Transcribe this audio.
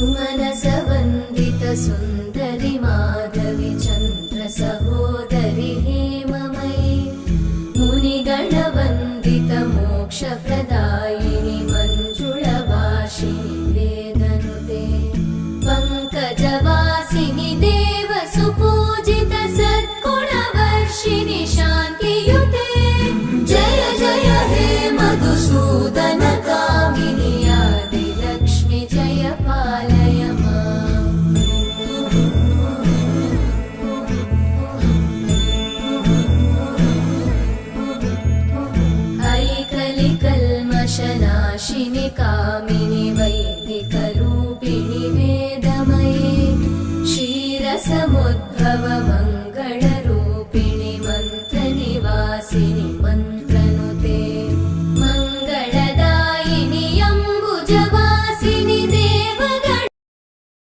सुमनसवन्दित सुन्दरि माधवि चन्द्र सहोदरि हेममयि मुनिगणवन्दित मोक्षप्रदायिनि मञ्जुळभाषिणि वेदनुते पङ्कजवासिनि देवसुपूजित सद्गुणवर्षिणि शान्तियुते जय जय हे मधुसूदन कामिनि आदिलक्ष्मि जय पालय माम्। ऐकलिकल्मषनाशिनि कामिनि वैदिकरूपिणि वेदमये क्षीरसमुद्र